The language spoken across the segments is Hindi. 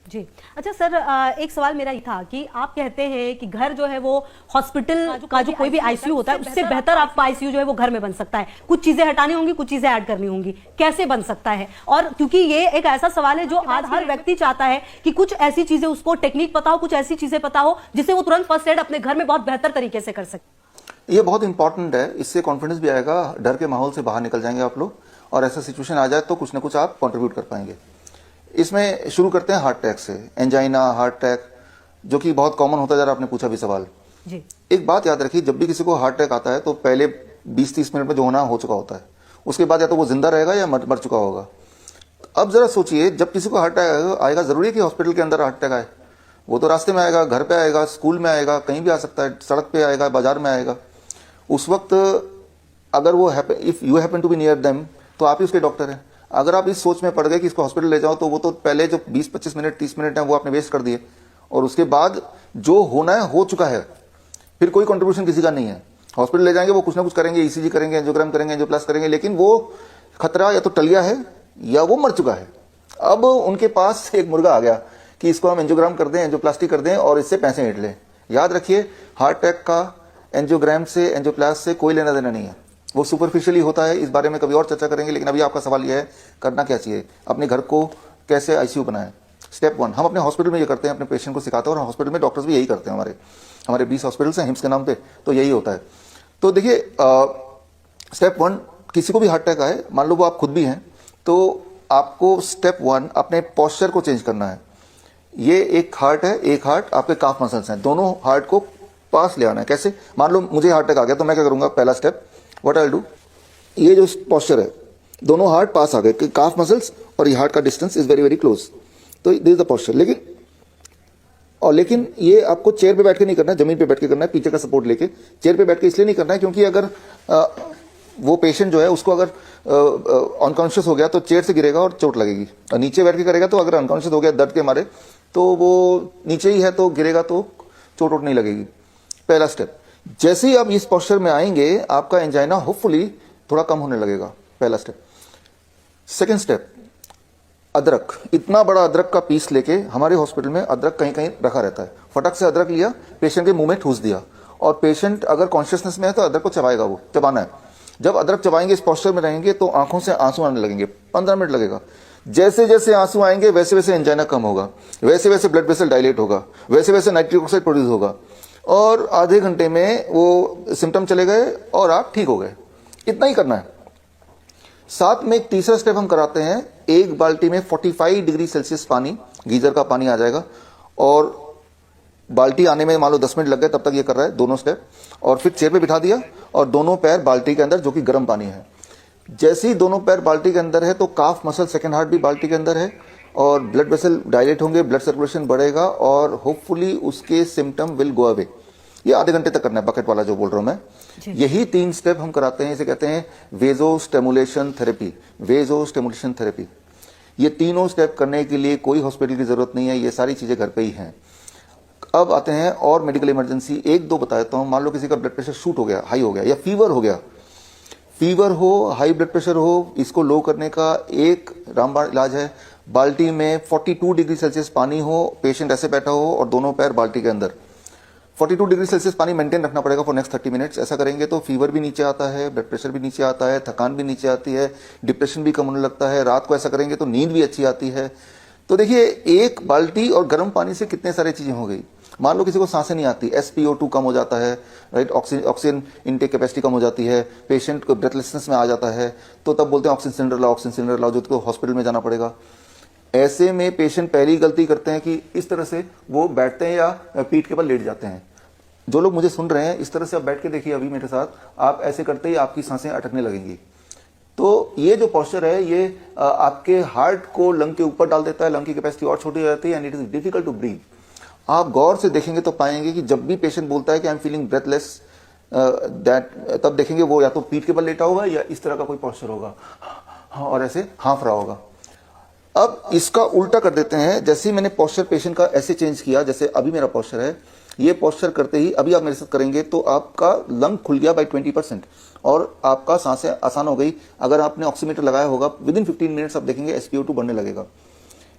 जी। अच्छा सर, एक सवाल मेरा ये था कि आप कहते हैं कि घर जो है वो हॉस्पिटल का जो कोई भी आईसीयू होता है उससे बेहतर आपका आईसीयू जो है वो घर में बन सकता है, कुछ चीजें हटानी होंगी, कुछ चीजें ऐड करनी होंगी, कैसे बन सकता है? और क्योंकि ये एक ऐसा सवाल है जो आज हर व्यक्ति चाहता है कि कुछ ऐसी चीजें उसको टेक्निक पता हो, कुछ ऐसी चीजें पता हो जिससे वो तुरंत फर्स्ट एड अपने घर में बहुत बेहतर तरीके से कर सके। ये बहुत इंपॉर्टेंट है, इससे कॉन्फिडेंस भी आएगा, डर के माहौल से बाहर निकल जाएंगे आप लोग, और ऐसा सिचुएशन आ जाए तो कुछ ना कुछ आप कंट्रीब्यूट कर पाएंगे। इसमें शुरू करते हैं हार्ट अटैक से। एंजाइना, हार्ट अटैक जो कि बहुत कॉमन होता जा रहा है, आपने पूछा भी सवाल जी। एक बात याद रखिए, जब भी किसी को हार्ट अटैक आता है तो पहले 20-30 मिनट में जो होना हो चुका होता है, उसके बाद या तो वो जिंदा रहेगा या मर चुका होगा। अब जरा सोचिए, जब किसी को हार्ट अटैक आएगा, जरूरी है कि हॉस्पिटल के अंदर हार्ट अटैक आए? वो तो रास्ते में आएगा, घर पे आएगा, स्कूल में आएगा, कहीं भी आ सकता है, सड़क पे आएगा, बाजार में आएगा। उस वक्त अगर वो if you happen to be near them, तो आप ही उसके डॉक्टर हैं। अगर आप इस सोच में पड़ गए कि इसको हॉस्पिटल ले जाओ, तो वो तो पहले जो 20-25 मिनट 30 मिनट है वो आपने वेस्ट कर दिए, और उसके बाद जो होना है हो चुका है, फिर कोई कंट्रीब्यूशन किसी का नहीं है। हॉस्पिटल ले जाएंगे, वो कुछ ना कुछ करेंगे, ईसीजी करेंगे, एंजियोग्राम करेंगे, एंजियोप्लास्ट करेंगे, लेकिन वो खतरा या तो टल गया है या वो मर चुका है। अब उनके पास एक मुर्गा आ गया कि इसको हम एंजियोग्राम कर दें, एंजियोप्लास्टी कर दें और इससे पैसे ईंट लें। याद रखिए, हार्ट अटैक का एंजियोग्राम से, एंजियोप्लास्ट से कोई लेना देना नहीं है, वो सुपरफिशियली होता है। इस बारे में कभी और चर्चा करेंगे, लेकिन अभी आपका सवाल यह है करना क्या चाहिए, अपने घर को कैसे आईसीयू बनाएं। स्टेप 1 हम अपने हॉस्पिटल में ये करते हैं, अपने पेशेंट को सिखाते हैं, और हॉस्पिटल में डॉक्टर्स भी यही करते हैं। हमारे 20 हॉस्पिटल्स हैं हिम्स के नाम पे, तो यही होता है। तो देखिए, स्टेप 1, किसी को भी हार्ट अटैक आए, मान लो वो आप खुद भी हैं, तो आपको स्टेप 1 अपने पोस्चर को चेंज करना है। ये एक हार्ट है, एक हार्ट आपके काफ मसल्स हैं, दोनों हार्ट को पास ले आना है। कैसे? मान लो मुझे हार्ट अटैक आ गया, तो मैं क्या करूंगा? पहला step what I will do, ये जो पोस्चर है, दोनों हार्ट पास आ गए, काफ मसल्स और ये हार्ट का distance is very very close, तो दिस इज द पोस्चर। लेकिन ये आपको चेयर पे बैठ के नहीं करना है, जमीन पे बैठ के करना है, पीछे का सपोर्ट लेके। चेयर पे बैठ के इसलिए नहीं करना है क्योंकि अगर वो पेशेंट जो है उसको अगर अनकॉन्शियस हो गया तो चेयर से गिरेगा और चोट लगेगी, और नीचे बैठ के करेगा तो अगर अनकॉन्शियस हो गया दर्द के मारे तो वो नीचे ही है तो गिरेगा तो चोट वोट नहीं लगेगी। पहला स्टेप, जैसे ही आप इस पोस्चर में आएंगे आपका एंजाइना होपफुली थोड़ा कम होने लगेगा। पहला स्टेप। सेकेंड स्टेप, अदरक, इतना बड़ा अदरक का पीस लेके, हमारे हॉस्पिटल में अदरक कहीं कहीं रखा रहता है, फटक से अदरक लिया, पेशेंट के मुंह में ठूस दिया, और पेशेंट अगर कॉन्शियसनेस में है तो अदरक को चबाएगा, वो चबाना है। जब अदरक चबाएंगे, इस पोस्चर में रहेंगे, तो आंखों से आंसू आने लगेंगे, 15 मिनट लगेगा। जैसे जैसे आंसू आएंगे वैसे वैसे एंजाइना कम होगा, वैसे वैसे ब्लड वेसल डायलेट होगा, वैसे वैसे नाइट्रिक ऑक्साइड प्रोड्यूस होगा, और आधे घंटे में वो सिम्टम चले गए और आप ठीक हो गए। इतना ही करना है। साथ में एक तीसरा स्टेप हम कराते हैं, एक बाल्टी में 45 डिग्री सेल्सियस पानी, गीजर का पानी आ जाएगा, और बाल्टी आने में मान लो 10 मिनट लग गए, तब तक ये कर रहा है दोनों स्टेप, और फिर चेयर पे बिठा दिया और दोनों पैर बाल्टी के अंदर, जो कि गर्म पानी है। जैसे ही दोनों पैर बाल्टी के अंदर है तो काफ मसल, सेकंड हार्ट भी बाल्टी के अंदर है, और ब्लड वेसल डायलेट होंगे, ब्लड सर्कुलेशन बढ़ेगा, और होपफुली उसके सिम्टम विल गो अवे। ये आधे घंटे तक करना है, बकेट वाला जो बोल रहा हूं मैं। यही 3 स्टेप हम कराते हैं, इसे कहते हैं वेजो स्टिमुलेशन थेरेपी। वेजो स्टिमुलेशन थेरेपी, ये तीनों स्टेप करने के लिए कोई हॉस्पिटल की जरूरत नहीं है, ये सारी चीजें घर पे ही हैं। अब आते हैं और मेडिकल इमरजेंसी, 1-2 बता देता हूं। मान लो किसी का ब्लड प्रेशर शूट हो गया, हाई हो गया, या फीवर हो गया, फीवर हो, हाई ब्लड प्रेशर हो, इसको लो करने का एक रामबाण इलाज है। बाल्टी में 42 डिग्री सेल्सियस पानी हो, पेशेंट ऐसे बैठा हो और दोनों पैर बाल्टी के अंदर, 42 डिग्री सेल्सियस पानी मेंटेन रखना पड़ेगा फॉर नेक्स्ट 30 मिनट्स। ऐसा करेंगे तो फीवर भी नीचे आता है, ब्लड प्रेशर भी नीचे आता है, थकान भी नीचे आती है, डिप्रेशन भी कम होने लगता है। रात को ऐसा करेंगे तो नींद भी अच्छी आती है। तो देखिए, एक बाल्टी और गर्म पानी से कितने सारी चीजें हो गई। मान लो किसी को सांसें नहीं आती, SpO2 कम हो जाता है, राइट, ऑक्सीजन इनटेक कैपेसिटी कम हो जाती है, पेशेंट को ब्रेथलेसनेस में आ जाता है, तो तब बोलते हैं ऑक्सीजन सिलेंडर लाओ, जो तो हॉस्पिटल में जाना पड़ेगा। ऐसे में पेशेंट पहली गलती करते हैं कि इस तरह से वो बैठते हैं या पीठ के बल लेट जाते हैं। जो लोग मुझे सुन रहे हैं, इस तरह से आप बैठ के देखिए अभी मेरे साथ, आप ऐसे करते ही आपकी सांसें अटकने लगेंगी। तो ये जो पोस्चर है, ये आपके हार्ट को लंग के ऊपर डाल देता है, लंग की कैपेसिटी और छोटी हो जाती है, and it is difficult to breathe. आप गौर से देखेंगे तो पाएंगे कि जब भी पेशेंट बोलता है कि आई एम फीलिंग ब्रेथलेस, तब देखेंगे वो या तो पीठ के बल लेटा होगा या इस तरह का कोई पोस्चर होगा, और ऐसे हाफ रहा होगा। अब इसका उल्टा कर देते हैं। जैसे ही मैंने पोस्चर पेशेंट का ऐसे चेंज किया, जैसे अभी मेरा पोस्चर है, ये पोस्चर करते ही अभी आप मेरे साथ करेंगे तो आपका लंग खुल गया बाय 20%, और आपका सांसें आसान हो गई। अगर आपने ऑक्सीमीटर लगाया होगा, विद इन 15 मिनट्स आप देखेंगे SpO2 बढ़ने लगेगा।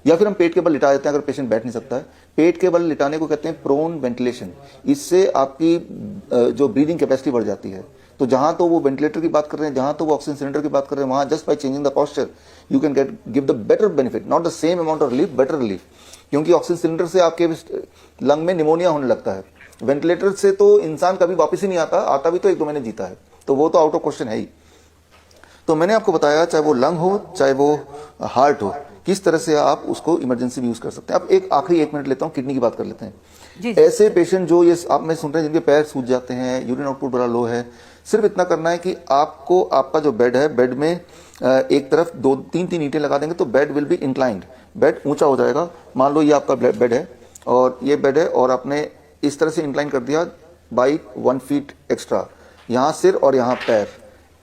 या फिर हम पेट के बल लिटा देते हैं अगर पेशेंट बैठ नहीं सकता है। पेट के बल लिटाने को कहते हैं प्रोन वेंटिलेशन। इससे आपकी जो ब्रीदिंग कैपेसिटी बढ़ जाती है। तो जहां तो वो वेंटिलेटर की बात कर रहे हैं, जहां तो वो ऑक्सीजन सिलेंडर की बात कर रहे हैं, वहां just by changing the posture you can give the better benefit, not the same amount of relief, better relief. क्योंकि ऑक्सीजन सिलेंडर से आपके लंग में निमोनिया होने लगता है। वेंटिलेटर से तो इंसान कभी वापस ही नहीं आता, आता भी तो 1-2 महीने जीता है, तो वो तो आउट ऑफ क्वेश्चन है ही। तो मैंने आपको बताया, चाहे वो लंग हो चाहे वो हार्ट हो, किस तरह से आप उसको इमरजेंसी में यूज कर सकते हैं। अब एक आखिरी 1 मिनट लेता हूं, किडनी की बात कर लेते हैं। जी। ऐसे पेशेंट जो ये आप में सुन रहे हैं, जिनके पैर सूज जाते हैं, यूरिन आउटपुट बड़ा लो है, सिर्फ इतना करना है कि आपको आपका जो बेड है, बेड में एक तरफ 2-3 ईंटें लगा देंगे तो bed will be inclined, bed ऊंचा हो जाएगा। मान लो ये आपका बेड है और ये बेड है और आपने इस तरह से इंक्लाइन कर दिया बाई 1 फीट एक्स्ट्रा, यहां सिर और यहां पैर।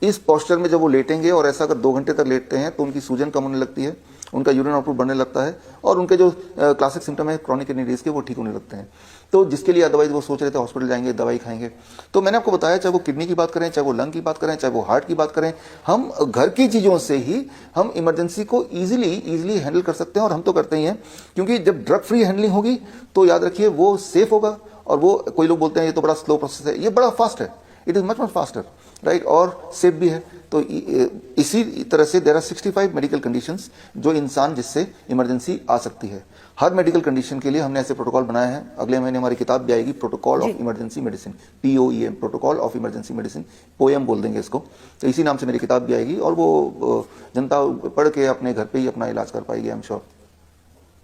इस पोस्चर में जब वो लेटेंगे और ऐसा अगर 2 घंटे तक लेटते हैं तो उनकी सूजन कम होने लगती है, उनका यूरिन आउटपुट बढ़ने लगता है और उनके जो क्लासिक सिम्टम है क्रॉनिक किडनी डिजीज के, वो ठीक होने लगते हैं। तो जिसके लिए अदरवाइज वो सोच रहे थे हॉस्पिटल जाएंगे, दवाई खाएंगे। तो मैंने आपको बताया, चाहे वो किडनी की बात करें, चाहे वो लंग की बात करें, चाहे वो हार्ट की बात करें, हम घर की चीजों से ही हम इमरजेंसी को इजीली हैंडल कर सकते हैं। और हम तो करते ही हैं, क्योंकि जब ड्रग फ्री हैंडलिंग होगी तो याद रखिए वो सेफ होगा। और वो कोई लोग बोलते हैं ये तो बड़ा स्लो प्रोसेस है, ये बड़ा फास्ट है, it is much faster, right, और सेफ भी है। तो इसी तरह से देयर आर 65 मेडिकल कंडीशंस जो इंसान जिससे इमरजेंसी आ सकती है। हर मेडिकल कंडीशन के लिए हमने ऐसे प्रोटोकॉल बनाए हैं। अगले महीने हमारी किताब भी आएगी, protocol of emergency medicine, POEM, protocol of emergency medicine, poem बोल देंगे इसको। तो इसी नाम से मेरी किताब भी आएगी और वो जनता पढ़ के अपने घर पे ही अपना इलाज कर पाएगी, आई एम श्योर।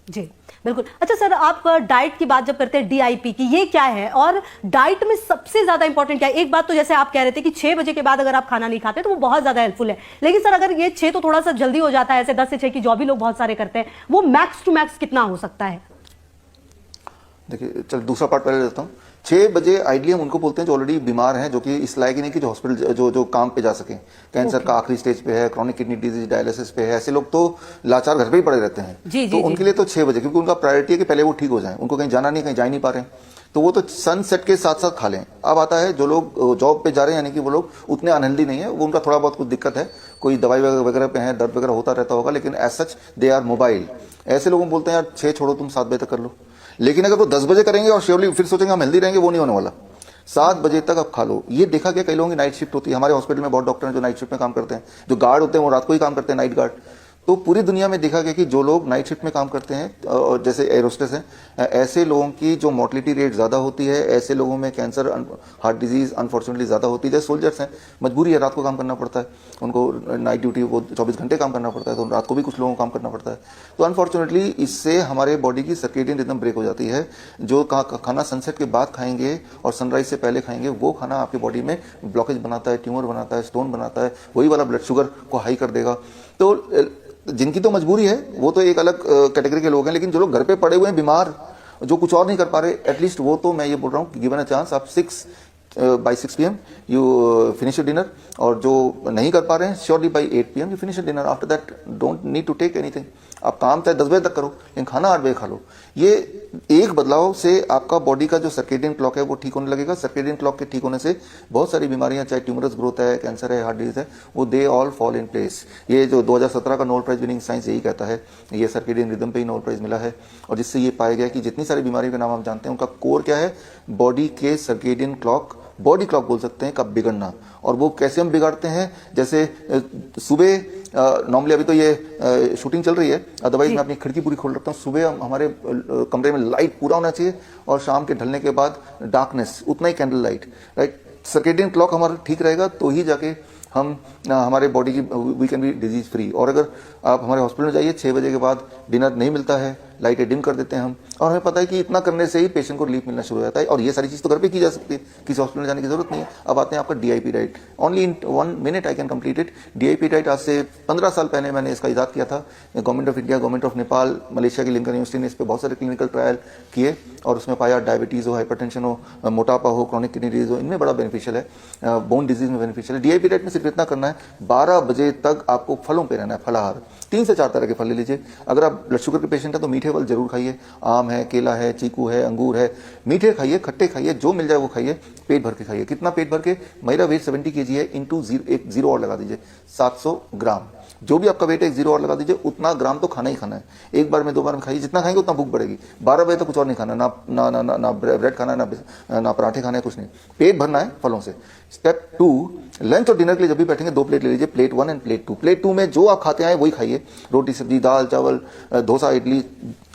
जी बिल्कुल। अच्छा सर, आप डाइट की बात जब करते हैं, DIP की, ये क्या है और डाइट में सबसे ज्यादा इंपॉर्टेंट क्या है? एक बात तो जैसे आप कह रहे थे कि 6 बजे के बाद अगर आप खाना नहीं खाते तो वो बहुत ज्यादा हेल्पफुल है, लेकिन सर अगर ये 6 तो थोड़ा सा जल्दी हो जाता है, ऐसे 10 से 6 की जॉब भी लोग बहुत सारे करते हैं, वो मैक्स टू मैक्स कितना हो सकता है? देखिए, चल दूसरा पार्ट पहले देता हूँ। 6 बजे आइडियली हम उनको बोलते हैं जो ऑलरेडी बीमार हैं, जो कि इस लायक ही नहीं कि जो हॉस्पिटल जो काम पे जा सके, कैंसर का आखिरी स्टेज पे है, क्रॉनिक किडनी डिजीज, डायलिसिस पे है, ऐसे लोग तो लाचार घर पे ही पड़े रहते हैं। तो उनके लिए तो 6 बजे, क्योंकि उनका प्रायोरिटी है कि पहले वो ठीक हो जाए, उनको कहीं जाना नहीं, कहीं जा ही नहीं पा रहे हैं, तो वो तो सनसेट के साथ साथ खा लें। अब आता है जो लोग जॉब पे जा रहे हैं, यानी कि वो लोग उतने अनहेल्दी नहीं है, वो उनका थोड़ा बहुत कुछ दिक्कत है, कोई दवाई वगैरह पे है, दर्द वगैरह होता रहता होगा, लेकिन as such they are mobile. ऐसे लोगों को बोलते हैं यार 6 छोड़ो, तुम 7 बजे तक कर लो। लेकिन अगर वो 10 बजे करेंगे और श्योरली फिर सोचेंगे हम हेल्दी रहेंगे, वो नहीं होने वाला। 7 बजे तक आप खा लो। ये देखा गया, कई लोगों की नाइट शिफ्ट होती है। हमारे हॉस्पिटल में बहुत डॉक्टर हैं जो नाइट शिफ्ट में काम करते हैं, जो गार्ड होते हैं वो रात को ही काम करते हैं, नाइट गार्ड। तो पूरी दुनिया में देखा गया कि जो लोग नाइट शिफ्ट में काम करते हैं, और जैसे एरोस्टेस हैं, ऐसे लोगों की जो मोर्टलिटी रेट ज्यादा होती है, ऐसे लोगों में कैंसर, हार्ट डिजीज अनफॉर्चुनेटली ज्यादा होती है। जैसे सोल्जर्स हैं, मजबूरी है, रात को काम करना पड़ता है, उनको नाइट ड्यूटी को 24 घंटे काम करना पड़ता है, तो रात को भी कुछ लोगों को काम करना पड़ता है। तो अनफॉर्चुनेटली इससे हमारे बॉडी की सर्केडियन रिदम ब्रेक हो जाती है। जो खाना सनसेट के बाद खाएंगे और सनराइज से पहले खाएंगे, वो खाना आपकी बॉडी में ब्लॉकेज बनाता है, ट्यूमर बनाता है, स्टोन बनाता है, वही वाला ब्लड शुगर को हाई कर देगा। तो जिनकी तो मजबूरी है वो तो एक अलग कैटेगरी के लोग हैं, लेकिन जो लोग घर पे पड़े हुए हैं बीमार, जो कुछ और नहीं कर पा रहे, एटलीस्ट वो तो मैं ये बोल रहा हूँ, गिवन अ चांस, आप 6 PM you finish your dinner, और जो नहीं कर पा रहे हैं surely by 8 PM you finish your dinner. After that don't need to take anything. आप काम चाहे 10 बजे तक करो, लेकिन खाना 8 बजे खा लो। ये एक बदलाव से आपका बॉडी का जो सर्केडियन क्लॉक है वो ठीक होने लगेगा। सर्केडियन क्लॉक के ठीक होने से बहुत सारी बीमारियां, चाहे ट्यूमरस ग्रोथ है, कैंसर है, हार्ट डिजीज है, वो they all fall in place. ये जो 2017 का नोबेल प्राइज विनिंग साइंस यही कहता है, ये सर्केडियन रिदम पे ही नोबेल प्राइज मिला है, और जिससे ये पाया गया कि जितनी सारी बीमारियों के नाम आप जानते हैं उनका कोर क्या है, बॉडी के सर्केडियन क्लॉक, बॉडी क्लॉक बोल सकते हैं, का बिगड़ना। और वो कैसे हम बिगाड़ते हैं, जैसे सुबह नॉर्मली अभी तो ये शूटिंग चल रही है, अदरवाइज मैं अपनी खिड़की पूरी खोल रखता हूँ। सुबह हमारे कमरे में लाइट पूरा होना चाहिए, और शाम के ढलने के बाद डार्कनेस, उतना ही candle light, right. Circadian clock हमारा ठीक रहेगा तो ही जाके हम हमारे बॉडी की we can be disease free. और अगर आप हमारे हॉस्पिटल में जाइए, 6 बजे के बाद डिनर नहीं मिलता है, लाइटें डिम कर देते हैं हम, और हमें पता है कि इतना करने से ही पेशेंट को रिलीफ मिलना शुरू हो जाता है। और ये सारी चीज तो घर पे की जा सकती है, किसी हॉस्पिटल में जाने की जरूरत नहीं है। अब आते हैं आपका DIP diet. Only in 1 minute I can complete it. DIP diet आज से 15 साल पहले मैंने इसका इजाद किया था। Government of India, government of Nepal, Malaysia की लिंकन यूनिवर्सिटी ने इस पर बहुत सारे क्लिनिकल ट्रायल किए, और उसमें पाया डायबिटीज हो, हाइपरटेंशन हो, मोटापा हो, क्रॉनिक किडनी डिजीज हो, इनमें बड़ा बेनिफिशियल है, बोन डिजीज में बेनिफिशियल है। DIP डाइट में सिर्फ इतना करना है, 12 बजे तक आपको फलों पे रहना है, फलाहार, 3 से 4 तरह के फल ले लीजिए। अगर आप ब्लड शुगर के पेशेंट हैं तो मीठे फल जरूर खाइए, आम है, केला है, चीकू है, अंगूर है, मीठे खाइए, खट्टे खाइए, जो मिल जाए वो खाइए, पेट भर के खाइए। कितना पेट भर के? मेरा वेट 70 kg है, इंटू 0 और लगा दीजिए, 700 ग्राम। जो भी आपका वेट है 0 और लगा दीजिए, उतना ग्राम तो खाना ही खाना है। एक बार में 2 बार में खाइए, जितना खाएंगे उतना भूख बढ़ेगी। 12 बजे तक कुछ और नहीं खाना, ना ब्रेड खाना है, ना पराठे खाना है, कुछ नहीं, पेट भरना है फलों से। स्टेप 2, लंच और डिनर के लिए जब भी बैठेंगे 2 प्लेट ले लीजिए, प्लेट 1 एंड प्लेट 2। प्लेट 2 में जो आप खाते आए वही खाइए, रोटी सब्जी दाल चावल डोसा इडली,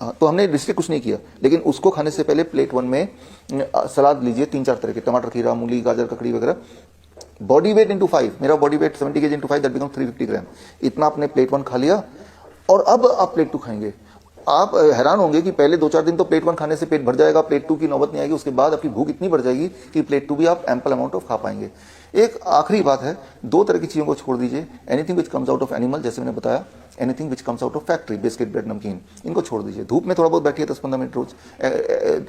तो हमने रिस्ट्रिक्ट कुछ नहीं किया, लेकिन उसको खाने से पहले प्लेट 1 में सलाद लीजिए 3-4 तरह के, टमाटर खीरा मूली गाजर ककड़ी वगैरह। बॉडी वेट इंटू 5, मेरा body weight 70 kg into 5 that become 350 ग्राम। इतना आपने प्लेट 1 खा लिया और अब आप प्लेट 2 खाएंगे। आप हैरान होंगे कि पहले 2-4 दिन तो प्लेट 1 खाने से पेट भर जाएगा, प्लेट 2 की नौबत नहीं आएगी, उसके बाद आपकी भूख इतनी बढ़ जाएगी कि प्लेट 2 भी आप एम्पल अमाउंट ऑफ खा पाएंगे। एक आखिरी बात है, 2 तरह की चीजों को छोड़ दीजिए, anything which comes out of animal, जैसे मैंने बताया, anything which comes out of factory, biscuit bread नमकीन, इनको छोड़ दीजिए। धूप में थोड़ा बहुत बैठिए 10-15 मिनट रोज,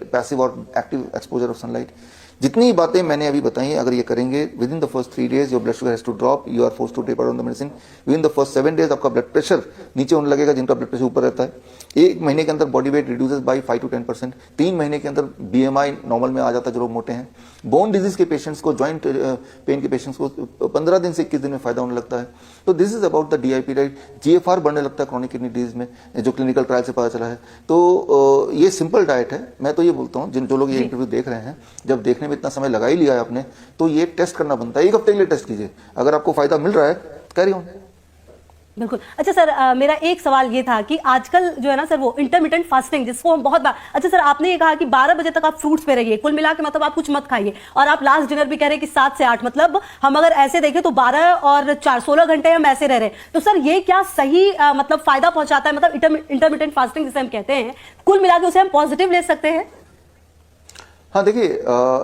पैसिव और एक्टिव एक्सपोजर ऑफ सनलाइट। जितनी बातें मैंने अभी बताई, अगर ये करेंगे within the first 3 days your blood sugar has to drop, you are forced to taper on the medicine. Within the first 7 days आपका ब्लड प्रेशर नीचे होने लगेगा, जिनका ब्लड प्रेशर ऊपर रहता है। 1 महीने के अंदर body weight reduces by 5 to 10%। 3 महीने के अंदर BMI नॉर्मल में आ जाता है जो लोग मोटे हैं। बोन डिजीज के पेशेंट्स को, ज्वाइंट पेन के पेशेंट्स को 15 दिन से 21 दिन में फायदा होने लगता है। तो this is about the DIP, right. GFR बढ़ने लगता है क्रॉनिक किडनी डिजीज में, जो क्लिनिकल ट्रायल से पता चला है। तो ये सिंपल डाइट है। मैं तो ये बोलता हूँ, जो लोग ये इंटरव्यू देख रहे हैं, जब देखने में इतना समय लगा ही लिया है आपने, तो ये टेस्ट करना बनता है। 1 हफ्ते के लिए टेस्ट कीजिए, अगर आपको फायदा मिल रहा है कैरी ऑन। बिल्कुल। अच्छा सर, मेरा एक सवाल ये था कि आजकल जो है ना सर, वो इंटरमिटेंट फास्टिंग जिसको हम बहुत बार, अच्छा सर आपने ये कहा कि 12 बजे तक आप फ्रूट्स पे रहिए, कुल मिला के मतलब आप कुछ मत खाइए, और आप लास्ट डिनर भी कह रहे हैं कि 7 से 8, मतलब हम अगर ऐसे देखें तो 12 और 4 16 घंटे हम ऐसे रह रहे हैं। तो सर ये क्या सही मतलब फायदा पहुंचाता है? मतलब इंटरमिटेंट फास्टिंग जिसे हम कहते हैं, कुल मिला के उसे हम पॉजिटिव ले सकते हैं? हाँ देखिए,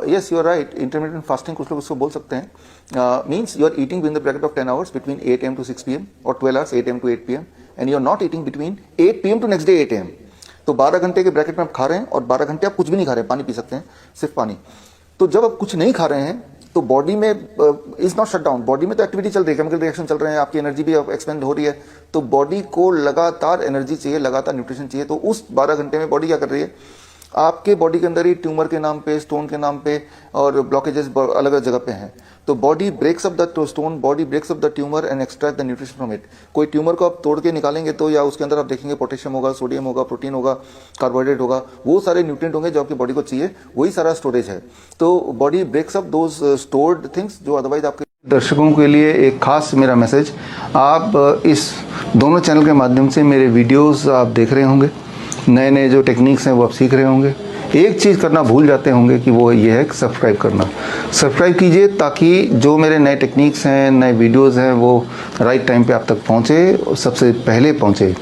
yes you are right, intermittent fasting कुछ लोग उसको बोल सकते हैं। Means you are eating with the bracket of 10 hours between 8 AM to 6 PM और 12 hours 8 AM to 8 PM, and you are not eating between 8 PM to next day 8 AM। तो 12 घंटे के ब्रैकेट में आप खा रहे हैं, और 12 घंटे आप कुछ भी नहीं खा रहे हैं, पानी पी सकते हैं, सिर्फ पानी। तो जब आप कुछ नहीं खा रहे हैं तो बॉडी में is not shut down, body में तो एक्टिविटी चल रही है, केमिकल रिएक्शन चल रहे हैं, आपकी एनर्जी भी एक्सपेंड हो रही है। तो बॉडी को लगातार एनर्जी चाहिए, लगातार न्यूट्रिशन चाहिए। तो उस 12 घंटे में बॉडी क्या कर रही है, आपके बॉडी के अंदर ही ट्यूमर के नाम पे, स्टोन के नाम पे और ब्लॉकेजेस अलग अलग जगह पे हैं। तो body breaks up the stone, body breaks up the tumor and extract the nutrition from it. कोई ट्यूमर को आप तोड़ के निकालेंगे तो या उसके अंदर आप देखेंगे पोटेशियम होगा, सोडियम होगा, प्रोटीन होगा, कार्बोहाइड्रेट होगा, वो सारे न्यूट्रिएंट होंगे जो आपकी बॉडी को चाहिए, वही सारा स्टोरेज है। तो body breaks up those stored things जो अदरवाइज आपके। दर्शकों के लिए एक खास मेरा मैसेज, आप इस दोनों चैनल के माध्यम से मेरे वीडियोस आप देख रहे होंगे, नए नए जो टेक्निक्स हैं वो आप सीख रहे होंगे। एक चीज़ करना भूल जाते होंगे कि वो ये है सब्सक्राइब करना। सब्सक्राइब कीजिए ताकि जो मेरे नए टेक्निक्स हैं, नए वीडियोस हैं, वो राइट टाइम पे आप तक पहुँचे, सबसे पहले पहुँचे।